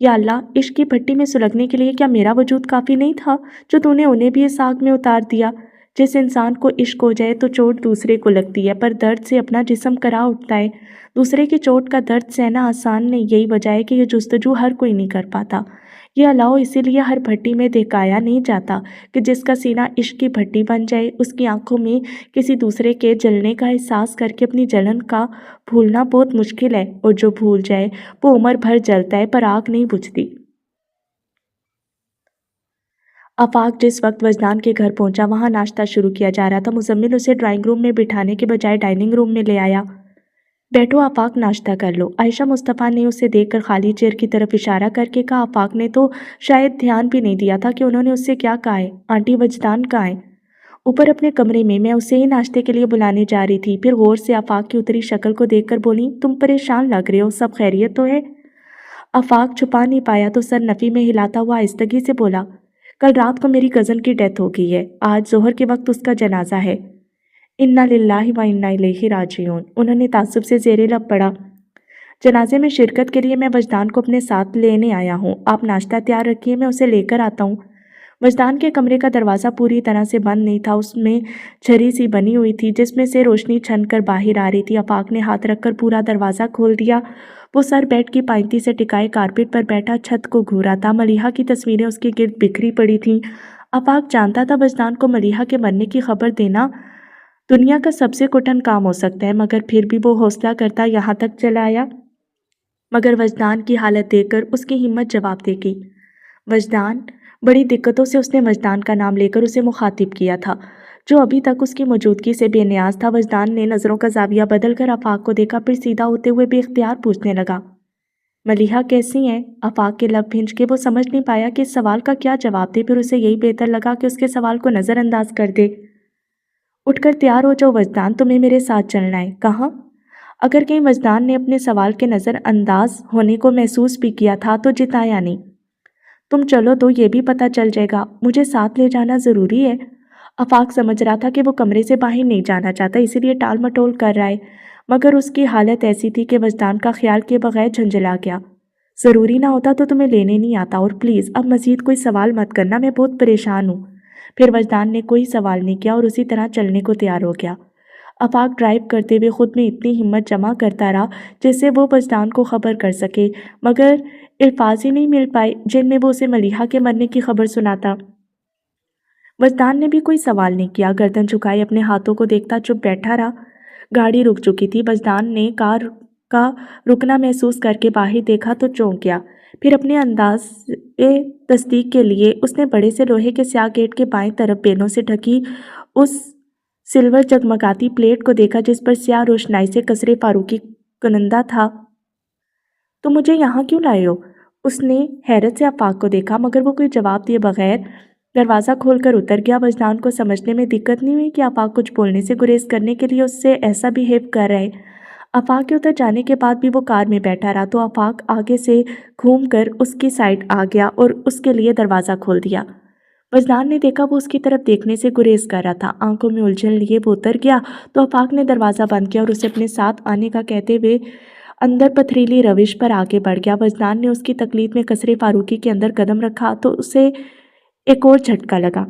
یا اللہ، عشق کی بھٹی میں سلگنے کے لیے کیا میرا وجود کافی نہیں تھا جو تو نے انہیں بھی اس آگ میں اتار دیا؟ جس انسان کو عشق ہو جائے تو چوٹ دوسرے کو لگتی ہے، پر درد سے اپنا جسم کرا اٹھتا ہے۔ دوسرے کی چوٹ کا درد سہنا آسان نہیں، یہی وجہ ہے کہ یہ جستجو ہر کوئی نہیں کر پاتا۔ یہ الاؤ اسی لیے ہر بھٹی میں دہکایا نہیں جاتا کہ جس کا سینہ عشق کی بھٹی بن جائے، اس کی آنکھوں میں کسی دوسرے کے جلنے کا احساس کر کے اپنی جلن کا بھولنا بہت مشکل ہے، اور جو بھول جائے وہ عمر بھر جلتا ہے پر آگ نہیں بجھتی۔ آفاق جس وقت وجدان کے گھر پہنچا وہاں ناشتہ شروع کیا جا رہا تھا۔ مزمل اسے ڈرائنگ روم میں بٹھانے کے بجائے ڈائننگ روم میں لے آیا۔ بیٹھو آفاق، ناشتہ کر لو۔ عائشہ مصطفیٰ نے اسے دیکھ کر خالی چیئر کی طرف اشارہ کر کے کہا۔ آفاق نے تو شاید دھیان بھی نہیں دیا تھا کہ انہوں نے اس سے کیا کہا ہے۔ آنٹی وجدان کہاں ہے؟ اوپر اپنے کمرے میں اسے ہی ناشتے کے لیے بلانے جا رہی تھی۔ پھر غور سے آفاق کی اتری شکل کو دیکھ کر بولی، تم پریشان لگ رہے ہو، سب خیریت تو ہے؟ آفاق چھپا نہیں پایا تو سر نفی میں ہلاتا ہوا آہستگی سے بولا، کل رات کو میری کزن کی ڈیتھ ہو گئی ہے، آج ظہر کے وقت اس کا جنازہ ہے۔ انا للہ و انا الیہ راجعون، انہوں نے تعصب سے زیر لب پڑھا۔ جنازے میں شرکت کے لیے میں وجدان کو اپنے ساتھ لینے آیا ہوں، آپ ناشتہ تیار رکھیے، میں اسے لے کر آتا ہوں۔ وجدان کے کمرے کا دروازہ پوری طرح سے بند نہیں تھا، اس میں چھری سی بنی ہوئی تھی جس میں سے روشنی چھن کر باہر آ رہی تھی۔ آفاق نے ہاتھ رکھ کر پورا دروازہ کھول دیا۔ وہ سر بیڈ کی پائنتی سے ٹکائے کارپٹ پر بیٹھا چھت کو گھورا تھا۔ ملیحہ کی تصویریں اس کے گرد بکھری پڑی تھیں۔ آفاق جانتا تھا وجدان کو ملیحہ کے مرنے کی خبر دینا دنیا کا سب سے کٹھن کام ہو سکتا ہے، مگر پھر بھی وہ حوصلہ کرتا یہاں تک چلا آیا۔ مگر وجدان کی حالت دیکھ کر اس کی ہمت جواب دے گی۔ وجدان، بڑی دقتوں سے اس نے وجدان کا نام لے کر اسے مخاطب کیا تھا جو ابھی تک اس کی موجودگی سے بے نیاز تھا۔ وجدان نے نظروں کا زاویہ بدل کر آفاق کو دیکھا، پھر سیدھا ہوتے ہوئے بے اختیار پوچھنے لگا، ملیحہ کیسی ہیں؟ آفاق کے لب بھنج کے وہ سمجھ نہیں پایا کہ اس سوال کا کیا جواب دے، پھر اسے یہی بہتر لگا کہ اس کے سوال کو نظر انداز کر دے۔ اٹھ کر تیار ہو جاؤ وجدان، تمہیں میرے ساتھ چلنا ہے۔ کہاں؟ اگر کہیں وجدان نے اپنے سوال کے نظر انداز ہونے کو محسوس بھی کیا تھا تو جتایا نہیں۔ تم چلو تو یہ بھی پتہ چل جائے گا، مجھے ساتھ لے جانا ضروری ہے۔ آفاق سمجھ رہا تھا کہ وہ کمرے سے باہر نہیں جانا چاہتا، اسی لیے ٹال مٹول کر رہا ہے، مگر اس کی حالت ایسی تھی کہ وجدان کا خیال کے بغیر جھنجھلا گیا۔ ضروری نہ ہوتا تو تمہیں لینے نہیں آتا، اور پلیز اب مزید کوئی سوال مت کرنا، میں بہت پریشان ہوں۔ پھر وجدان نے کوئی سوال نہیں کیا اور اسی طرح چلنے کو تیار ہو گیا۔ آفاق ڈرائیو کرتے ہوئے خود میں اتنی ہمت جمع کرتا رہا جس سے وہ وجدان کو خبر کر سکے، مگر الفاظ ہی نہیں مل پائے جن میں وہ اسے ملیحہ کے مرنے کی خبر سناتا۔ وجدان نے بھی کوئی سوال نہیں کیا، گردن جھکائے اپنے ہاتھوں کو دیکھتا چپ بیٹھا رہا۔ گاڑی رک چکی تھی۔ وجدان نے کار کا رکنا محسوس کر کے باہر دیکھا تو چونک گیا، پھر اپنے انداز تصدیق کے لیے اس نے بڑے سے لوہے کے سیاہ گیٹ کے بائیں طرف بینوں سے ڈھکی اس سلور جگمگاتی پلیٹ کو دیکھا جس پر سیاہ روشنائی سے قصر فاروقی کنندہ تھا۔ تو مجھے یہاں کیوں لائے ہو؟ اس نے حیرت سے آفاق کو دیکھا، مگر وہ کوئی جواب دیے بغیر دروازہ کھول کر اتر گیا۔ وجدان کو سمجھنے میں دقت نہیں ہوئی کہ آفاق کچھ بولنے سے گریز کرنے کے لیے اس سے ایسا بیہیو کر رہے۔ آفاق کے اتر جانے کے بعد بھی وہ کار میں بیٹھا رہا تو آفاق آگے سے گھوم کر اس کی سائڈ آ گیا اور اس کے لیے دروازہ کھول دیا۔ وجدان نے دیکھا وہ اس کی طرف دیکھنے سے گریز کر رہا تھا۔ آنکھوں میں الجھن لیے وہ اتر گیا تو آفاق نے دروازہ بند کیا اور اسے اپنے ساتھ آنے کا کہتے ہوئے اندر پتھریلی روش پر آگے بڑھ گیا۔ وجدان نے اس کی تقلید میں قصر فاروقی کے اندر قدم رکھا تو اسے ایک اور جھٹکا لگا۔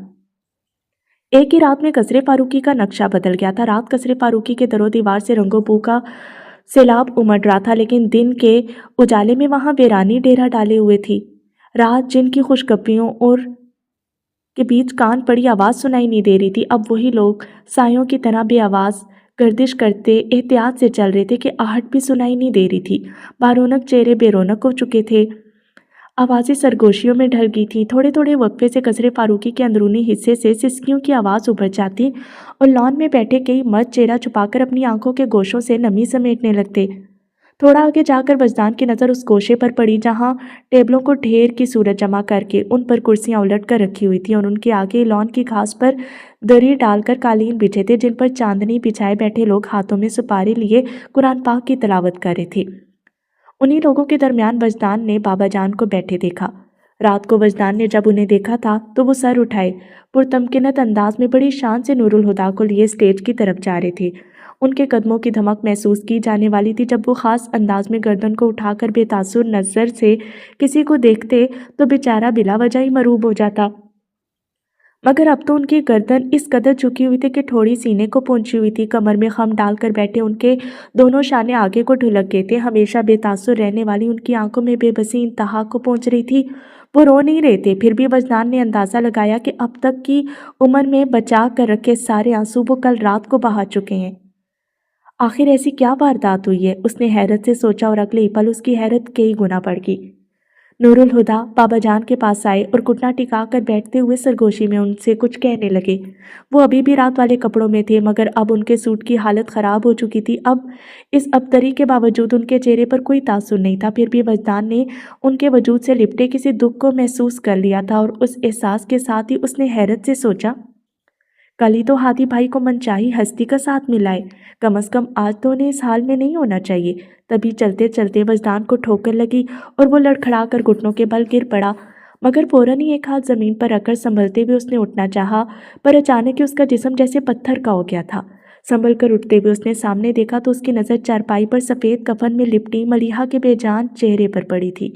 ایک ہی رات میں قصر فاروقی کا نقشہ بدل گیا تھا۔ رات قصر فاروقی کے در و دیوار سے رنگ و بو کا سیلاب امڑ رہا تھا، لیکن دن کے اجالے میں وہاں ویرانی ڈیرا ڈالے ہوئے تھی۔ رات جن کی خوشگپیوں اور کے بیچ کان پڑی آواز سنائی نہیں دے رہی تھی، اب وہی لوگ سایوں کی طرح بے آواز گردش کرتے احتیاط سے چل رہے تھے کہ آہٹ بھی سنائی نہیں دے رہی تھی۔ بارونق چہرے بے رونق ہو چکے تھے۔ आवाज़ें सरगोशियों में ढल गई थीं। थोड़े थोड़े वक्फे से कचरे फारूकी के अंदरूनी हिस्से से सिसकियों की आवाज़ उभर जाती और लॉन में बैठे कई मर्द चेहरा छुपाकर अपनी आंखों के गोशों से नमी समेटने लगते। थोड़ा आगे जाकर वजदान की नज़र उस गोशे पर पड़ी जहां टेबलों को ढेर की सूरत जमा करके उन पर कुर्सियां उलट कर रखी हुई थी और उनके आगे लॉन की घास पर दरी डालकर कालीन बिछे थे जिन पर चांदनी बिछाए बैठे लोग हाथों में सुपारी लिए कुरान पाक की तिलावत कर रहे थे। उन्हीं लोगों के दरमियान वजदान ने बाबा जान को बैठे देखा। रात को वजदान ने जब उन्हें देखा था तो वो सर उठाए पुरतमकिनत अंदाज में बड़ी शान से नूरुल हुदा को लिए स्टेज की तरफ जा रहे थे। उनके कदमों की धमक महसूस की जाने वाली थी जब वो खास अंदाज में गर्दन को उठाकर बेतासुर नज़र से किसी को देखते तो बेचारा बिला वजह ही मरूब हो जाता। मगर अब तो उनकी गर्दन इस कदर झुकी हुई थी कि थोड़ी सीने को पहुंची हुई थी। कमर में खम डालकर बैठे उनके दोनों शाने आगे को ढुलक गए थे। हमेशा बेतासुर रहने वाली उनकी आंखों में बेबसी इंतहा को पहुंच रही थी। वो रो नहीं रहे थे, फिर भी वजदान ने अंदाज़ा लगाया कि अब तक की उम्र में बचा कर रखे सारे आंसू वो कल रात को बहा चुके हैं। आखिर ऐसी क्या वारदात हुई है, उसने हैरत से सोचा और अगले ही पल उसकी हैरत कई गुना बढ़ गई। नूरुल हुदा बाबा जान के पास आए और घुटना टिका कर बैठते हुए सरगोशी में उनसे कुछ कहने लगे। वो अभी भी रात वाले कपड़ों में थे मगर अब उनके सूट की हालत ख़राब हो चुकी थी। अब इस अबतरी के बावजूद उनके चेहरे पर कोई तासुर नहीं था। फिर भी वजदान ने उनके वजूद से लिपटे किसी दुख को महसूस कर लिया था और उस एहसास के साथ ही उसने हैरत से सोचा, कल ही तो हादी भाई को मनचाही हस्ती का साथ मिला है, कम से कम आज तो उन्हें इस हाल में नहीं होना चाहिए। तभी चलते चलते वजदान को ठोकर लगी और वो लड़खड़ा कर घुटनों के बल गिर पड़ा। मगर फौरन ही एक हाथ ज़मीन पर रखकर संभलते हुए उसने उठना चाहा, पर अचानक ही उसका जिस्म जैसे पत्थर का हो गया था। संभल कर उठते हुए उसने सामने देखा तो उसकी नज़र चारपाई पर सफ़ेद कफन में लिपटी मलिहा के बेजान चेहरे पर पड़ी थी।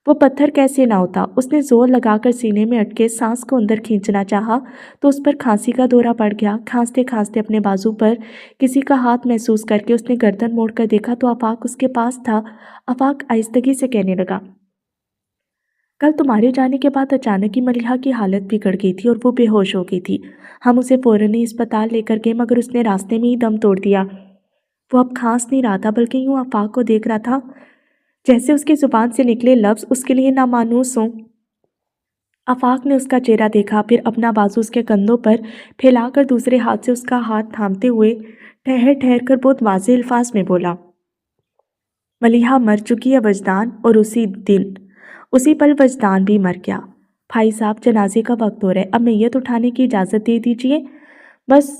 वो पत्थर कैसे ना होता। उसने जोर लगाकर सीने में अटके सांस को अंदर खींचना चाहा तो उस पर खांसी का दौरा पड़ गया। खांसते खांसते अपने बाजू पर किसी का हाथ महसूस करके उसने गर्दन मोड़कर देखा तो आफाक उसके पास था। आफाक आहिस्तगी से कहने लगा, कल तुम्हारे जाने के बाद अचानक ही मलिहा की हालत बिगड़ गई थी और वो बेहोश हो गई थी। हम उसे फौरन ही अस्पताल लेकर गए मगर उसने रास्ते में ही दम तोड़ दिया। वो अब खांस नहीं रहा था बल्कि यूं आफाक को देख रहा था जैसे उसकी जुबान से निकले लफ्ज़ उसके लिए नामानूस हों। आफाक ने उसका चेहरा देखा, फिर अपना बाजू उसके कंधों पर फैलाकर दूसरे हाथ से उसका हाथ थामते हुए ठहर ठहर कर बहुत वाज़ेह अल्फाज में बोला, मलिहा मर चुकी है वजदान। और उसी दिन उसी पल वजदान भी मर गया। भाई साहब, जनाजे का वक्त हो रहा है, अब मैयत उठाने की इजाज़त दे दीजिए। बस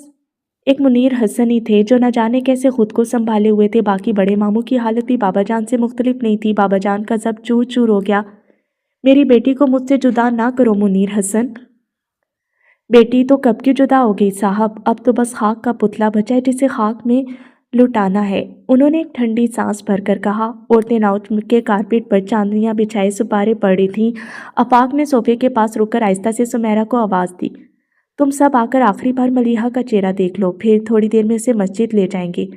एक मुनीर हसन ही थे जो न जाने कैसे खुद को संभाले हुए थे। बाकी बड़े मामू की हालत भी बाबा जान से मुख्तलिफ नहीं थी। बाबा जान का सब चूर चूर हो गया। मेरी बेटी को मुझसे जुदा ना करो मुनीर हसन। बेटी तो कब की जुदा हो गई साहब, अब तो बस खाक का पुतला बचा है जिसे खाक में लुटाना है। उन्होंने एक ठंडी सांस भरकर कहा। औरतें नाउच के कारपेट पर चांदनियां बिछाए सुपारे पड़ी थीं। आफाक ने सोफे के पास रुककर आहिस्ता से सुमेरा को आवाज़ दी, तुम सब आकर आखिरी बार मलिहा का चेहरा देख लो, फिर थोड़ी देर में उसे मस्जिद ले जाएंगे।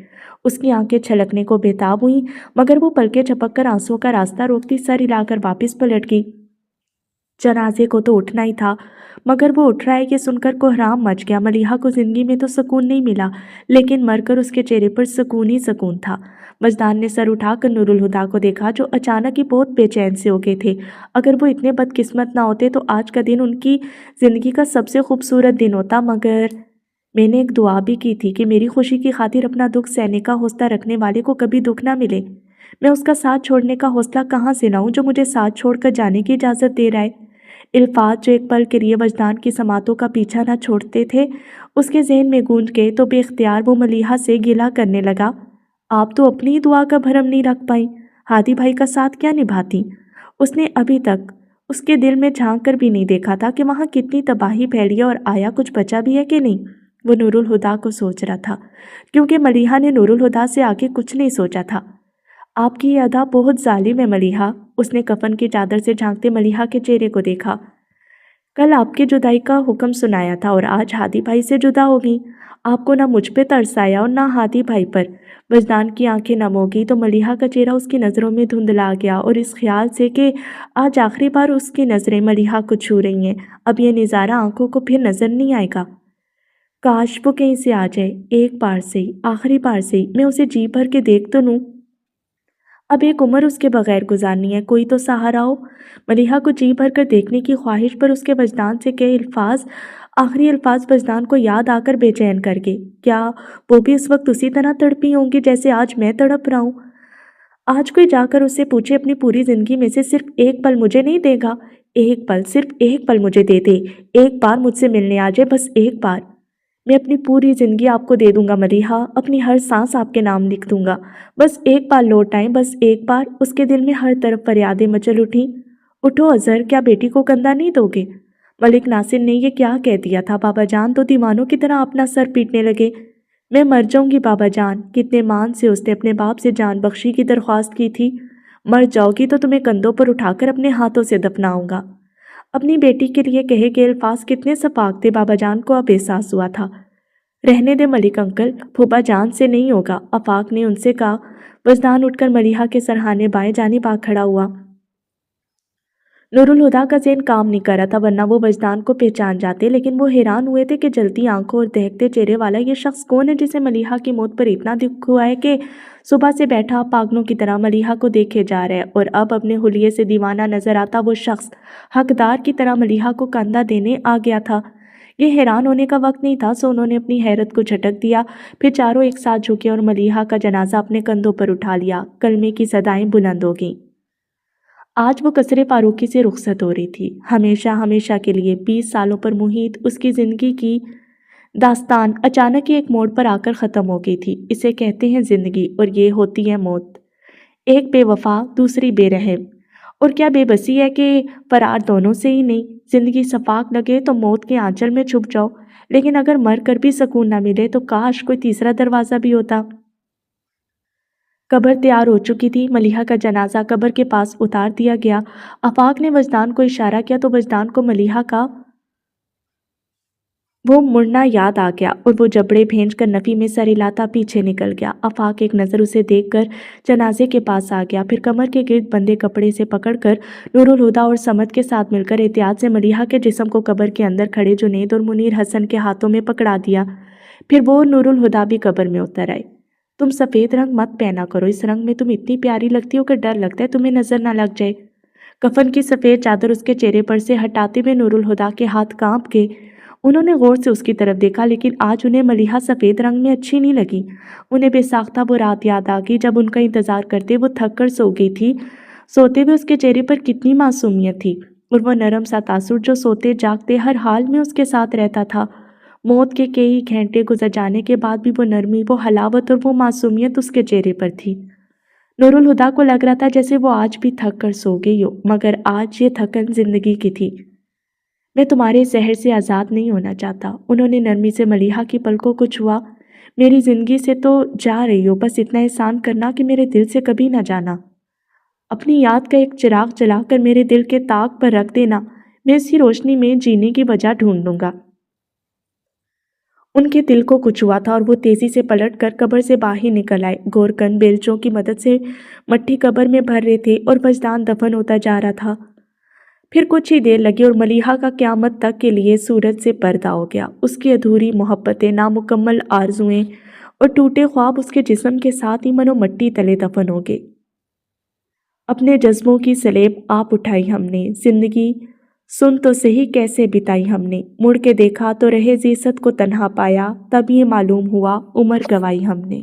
उसकी आंखें छलकने को बेताब हुई मगर वो पलके झपक कर आंसुओं का रास्ता रोकती सर हिलाकर वापस पलट गई। जनाजे को तो उठना ही था मगर वो उठ रहा है ये सुनकर कोहराम मच गया। मलिहा को जिंदगी में तो सुकून नहीं मिला लेकिन मरकर उसके चेहरे पर सुकून ही सुकून था। मजदान ने सर उठाकर नूरुल हुदा को देखा जो अचानक ही बहुत बेचैन से हो गए थे। अगर वो इतने बदकिस्मत ना होते तो आज का दिन उनकी ज़िंदगी का सबसे खूबसूरत दिन होता। मगर मैंने एक दुआ भी की थी कि मेरी खुशी की खातिर अपना दुख सहने का हौसला रखने वाले को कभी दुख ना मिले। मैं उसका साथ छोड़ने का हौसला कहाँ से लाऊं जो मुझे साथ छोड़कर जाने की इजाज़त दे रहा है। इल्फाज जो एक पल के लिए वजदान की समातों का पीछा न छोड़ते थे उसके जहन में गूंज गए तो बेख्तियार वो मलिहा से गिला करने लगा, आप तो अपनी ही दुआ का भरम नहीं रख पाई, हादी भाई का साथ क्या निभाती। उसने अभी तक उसके दिल में झांक कर भी नहीं देखा था कि वहाँ कितनी तबाही फैली है और आया कुछ बचा भी है कि नहीं। वो नूरुल हुदा को सोच रहा था क्योंकि मलिहा ने नूरुल हुदा से आगे कुछ नहीं सोचा था। आपकी ये अदा बहुत जालिम है मलिहा। उसने कफन की चादर से झांकते मलिहा के चेहरे को देखा। कल आपकी जुदाई का हुक्म सुनाया था और आज हादी भाई से जुदा हो गई। आपको ना मुझ पे तरस आया और ना हादी भाई पर। वजदान की आंखें नम हो गई तो मलिहा का चेहरा उसकी नज़रों में धुंधला गया और इस ख्याल से कि आज आखिरी बार उसकी नज़रें मलिहा को छू रही हैं, अब यह नज़ारा आंखों को फिर नज़र नहीं आएगा। काश वो कहीं से आ जाए, एक बार से ही, आखिरी बार से ही मैं उसे जी भर के देख तो लूँ। اب ایک عمر اس کے بغیر گزارنی ہے، کوئی تو سہارا ہو۔ ملیحہ کو جی بھر کر دیکھنے کی خواہش پر اس کے وجدان سے کئی الفاظ، آخری الفاظ وجدان کو یاد آ کر بے چین کر گئے۔ کیا وہ بھی اس وقت اسی طرح تڑپی ہوں گی جیسے آج میں تڑپ رہا ہوں؟ آج کوئی جا کر اس سے پوچھے اپنی پوری زندگی میں سے صرف ایک پل مجھے نہیں دے گا؟ ایک پل، صرف ایک پل مجھے دے دے، ایک بار مجھ سے ملنے آ جائے، بس ایک بار۔ میں اپنی پوری زندگی آپ کو دے دوں گا ملیحہ، اپنی ہر سانس آپ کے نام لکھ دوں گا، بس ایک بار لوٹ آئیں، بس ایک بار۔ اس کے دل میں ہر طرف فریادیں مچل اٹھیں۔ اٹھو اظہر، کیا بیٹی کو کندھا نہیں دو گے؟ ملک ناصر نے یہ کیا کہہ دیا تھا؟ بابا جان تو دیوانوں کی طرح اپنا سر پیٹنے لگے۔ میں مر جاؤں گی بابا جان، کتنے مان سے اس نے اپنے باپ سے جان بخشی کی درخواست کی تھی۔ مر جاؤ گی تو تمہیں کندھوں پر اٹھا کر اپنے ہاتھوں سے دفناؤں گا۔ اپنی بیٹی کے لیے کہے گئے الفاظ کتنے سپاک تھے، بابا جان کو اب احساس ہوا تھا۔ رہنے دے ملک انکل، پھوپھا جان سے نہیں ہوگا، آفاق نے ان سے کہا۔ وجدان اٹھ کر ملیحہ کے سرہانے بائیں جانب آ کھڑا ہوا۔ نور الہدا کا ذہن کام نہیں کر رہا تھا، ورنہ وہ وجدان کو پہچان جاتے، لیکن وہ حیران ہوئے تھے کہ جلتی آنکھوں اور دہکتے چہرے والا یہ شخص کون ہے جسے ملیحہ کی موت پر اتنا دکھ ہوا ہے کہ صبح سے بیٹھا پاگلوں کی طرح ملیحہ کو دیکھے جا رہا ہے، اور اب اپنے حلیے سے دیوانہ نظر آتا وہ شخص حقدار کی طرح ملیحہ کو کندھا دینے آ گیا تھا۔ یہ حیران ہونے کا وقت نہیں تھا، سو انہوں نے اپنی حیرت کو جھٹک دیا، پھر چاروں ایک ساتھ جھکے اور ملیحہ کا جنازہ اپنے کندھوں پر اٹھا لیا۔ کلمے کی صدائیں بلند ہو گئیں۔ آج وہ قصر فاروقی سے رخصت ہو رہی تھی، ہمیشہ ہمیشہ کے لیے۔ 20 سالوں پر محیط اس کی زندگی کی داستان اچانک ہی ایک موڑ پر آ کر ختم ہو گئی تھی۔ اسے کہتے ہیں زندگی، اور یہ ہوتی ہے موت۔ ایک بے وفا، دوسری بے رحم، اور کیا بے بسی ہے کہ فرار دونوں سے ہی نہیں۔ زندگی صفاق لگے تو موت کے آنچل میں چھپ جاؤ، لیکن اگر مر کر بھی سکون نہ ملے تو کاش کوئی تیسرا دروازہ بھی ہوتا۔ قبر تیار ہو چکی تھی، ملیحہ کا جنازہ قبر کے پاس اتار دیا گیا۔ آفاق نے وجدان کو اشارہ کیا تو وجدان کو ملیحہ کا وہ مڑنا یاد آ گیا، اور وہ جبڑے بھینج کر نفی میں سر ہلاتا پیچھے نکل گیا۔ آفاق ایک نظر اسے دیکھ کر جنازے کے پاس آ گیا، پھر کمر کے گرد بندے کپڑے سے پکڑ کر نور الہدا اور سمد کے ساتھ مل کر احتیاط سے ملیحہ کے جسم کو قبر کے اندر کھڑے جنید اور منیر حسن کے ہاتھوں میں پکڑا دیا۔ پھر وہ اور نور الہدا بھی قبر میں اتر آئے۔ تم سفید رنگ مت پہنا کرو، اس رنگ میں تم اتنی پیاری لگتی ہو کہ ڈر لگتا ہے تمہیں نظر نہ لگ جائے۔ کفن کی سفید چادر اس کے چہرے پر سے ہٹاتے ہوئے نور الہدا کے ہاتھ کانپ گئے۔ انہوں نے غور سے اس کی طرف دیکھا، لیکن آج انہیں ملیحہ سفید رنگ میں اچھی نہیں لگی۔ انہیں بے ساختہ وہ رات یاد آ گئی جب ان کا انتظار کرتے وہ تھک کر سو گئی تھی۔ سوتے ہوئے اس کے چہرے پر کتنی معصومیت تھی، اور وہ نرم سا تاثر جو سوتے جاگتے ہر حال میں اس کے ساتھ رہتا تھا۔ موت کے کئی گھنٹے گزر جانے کے بعد بھی وہ نرمی، وہ حلاوت اور وہ معصومیت اس کے چہرے پر تھی۔ نور الہدا کو لگ رہا تھا جیسے وہ آج بھی تھک کر سو گئی ہو، مگر آج یہ تھکن زندگی کی تھی۔ میں تمہارے زہر سے آزاد نہیں ہونا چاہتا، انہوں نے نرمی سے ملیحہ کی پلکوں کو چھوا۔ میری زندگی سے تو جا رہی ہو، بس اتنا احسان کرنا کہ میرے دل سے کبھی نہ جانا۔ اپنی یاد کا ایک چراغ جلا کر میرے دل کے طاق پر رکھ دینا، میں اسی روشنی میں جینے کی وجہ ڈھونڈ لوں گا۔ ان کے دل کو کچھ ہوا تھا اور وہ تیزی سے پلٹ کر قبر سے باہر نکل آئے۔ گورکن بیلچوں کی مدد سے مٹی قبر میں بھر رہے تھے اور وجدان دفن ہوتا جا رہا تھا۔ پھر کچھ ہی دیر لگی اور ملیحہ کا قیامت تک کے لیے سورج سے پردہ ہو گیا۔ اس کی ادھوری محبتیں، نامکمل آرزوئیں اور ٹوٹے خواب اس کے جسم کے ساتھ ہی منو مٹی تلے دفن ہو گئے۔ اپنے جذبوں کی سلیب آپ اٹھائی ہم نے، زندگی سن تو صحیح کیسے بتائی ہم نے، مڑ کے دیکھا تو رہے زیست کو تنہا پایا، تب یہ معلوم ہوا عمر گوائی ہم نے۔